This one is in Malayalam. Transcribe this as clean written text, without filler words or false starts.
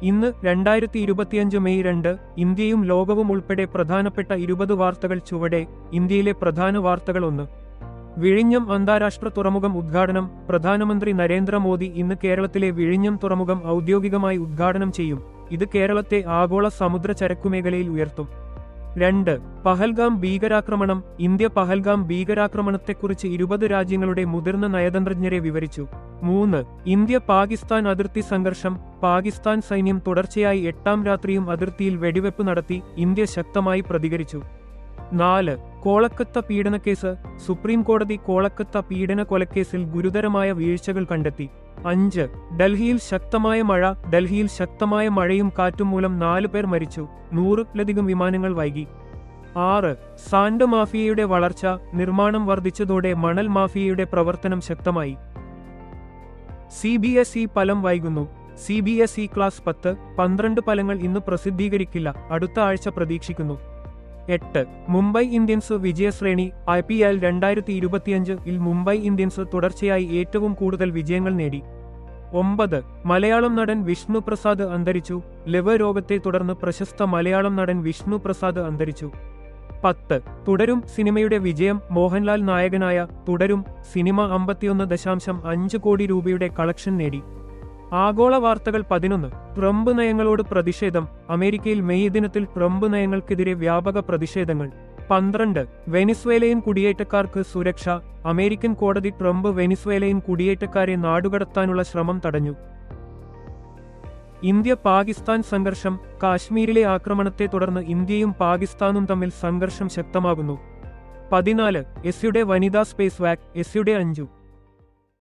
ഇന്ന് 2025 മെയ് 2 ഇന്ത്യയും ലോകവും ഉൾപ്പെടെ പ്രധാനപ്പെട്ട 20 വാർത്തകൾ ചുവടെ. ഇന്ത്യയിലെ പ്രധാന വാർത്തകൾ. 1. വിഴിഞ്ഞം അന്താരാഷ്ട്ര തുറമുഖം ഉദ്ഘാടനം. പ്രധാനമന്ത്രി നരേന്ദ്രമോദി ഇന്ന് കേരളത്തിലെ വിഴിഞ്ഞം തുറമുഖം ഔദ്യോഗികമായി ഉദ്ഘാടനം ചെയ്യും. ഇത് കേരളത്തെ ആഗോള സമുദ്ര ചരക്കുമേഖലയിൽ ഉയർത്തും. 2. പഹൽഗാം ഭീകരാക്രമണം. ഇന്ത്യ പഹൽഗാം ഭീകരാക്രമണത്തെക്കുറിച്ച് 20 രാജ്യങ്ങളുടെ മുതിർന്ന നയതന്ത്രജ്ഞരെ വിവരിച്ചു. 3. ഇന്ത്യ പാകിസ്ഥാൻ അതിർത്തി സംഘർഷം. പാകിസ്ഥാൻ സൈന്യം തുടർച്ചയായി 8ാം രാത്രിയും അതിർത്തിയിൽ വെടിവെപ്പ് നടത്തി. ഇന്ത്യ ശക്തമായി പ്രതികരിച്ചു. 4. കോളക്കത്ത പീഡനക്കേസ്. സുപ്രീം കോടതി കോളക്കത്ത പീഡന കൊലക്കേസിൽ ഗുരുതരമായ വീഴ്ചകൾ കണ്ടെത്തി. 5. ഡൽഹിയിൽ ശക്തമായ മഴ. ഡൽഹിയിൽ ശക്തമായ മഴയും കാറ്റും മൂലം 4 പേർ മരിച്ചു. 100-ലധികം വിമാനങ്ങൾ വൈകി. 6. സാൻഡ് മാഫിയയുടെ വളർച്ച. നിർമ്മാണം വർദ്ധിച്ചതോടെ മണൽ മാഫിയയുടെ പ്രവർത്തനം ശക്തമായി. CBSE ഫലം വൈകുന്നു. CBSE ക്ലാസ് 10, 12 ഫലങ്ങൾ ഇന്ന് പ്രസിദ്ധീകരിക്കില്ല. അടുത്ത ആഴ്ച പ്രതീക്ഷിക്കുന്നു. 8. മുംബൈ ഇന്ത്യൻസ് വിജയശ്രേണി. IPL 2025-ൽ മുംബൈ ഇന്ത്യൻസ് തുടർച്ചയായി ഏറ്റവും കൂടുതൽ വിജയങ്ങൾ നേടി. 9. മലയാളം നടൻ വിഷ്ണു പ്രസാദ് അന്തരിച്ചു. ലിവർ രോഗത്തെ തുടർന്ന് പ്രശസ്ത മലയാളം നടൻ വിഷ്ണു പ്രസാദ് അന്തരിച്ചു. 10. തുടരും സിനിമയുടെ വിജയം. മോഹൻലാൽ നായകനായ തുടരും സിനിമ 51.5 കോടി രൂപയുടെ കളക്ഷൻ നേടി. ആഗോള വാർത്തകൾ. 11. ട്രംപ് നയങ്ങളോട് പ്രതിഷേധം. അമേരിക്കയിൽ മെയ് ദിനത്തിൽ ട്രംപ് നയങ്ങൾക്കെതിരെ വ്യാപക പ്രതിഷേധങ്ങൾ. 12. വെനിസ്വേലയൻ കുടിയേറ്റക്കാർക്ക് സുരക്ഷ. അമേരിക്കൻ കോടതി ട്രംപ് വെനിസ്വേലയൻ കുടിയേറ്റക്കാരെ നാടുകടത്താനുള്ള ശ്രമം തടഞ്ഞു. ഇന്ത്യ പാകിസ്ഥാൻ സംഘർഷം. കാശ്മീരിലെ ആക്രമണത്തെ തുടർന്ന് ഇന്ത്യയും പാകിസ്ഥാനും തമ്മിൽ സംഘർഷം ശക്തമാകുന്നു. 14. എസ്യുടെ വനിതാ സ്പേസ് വാക്ക്. എസ്യുടെ 5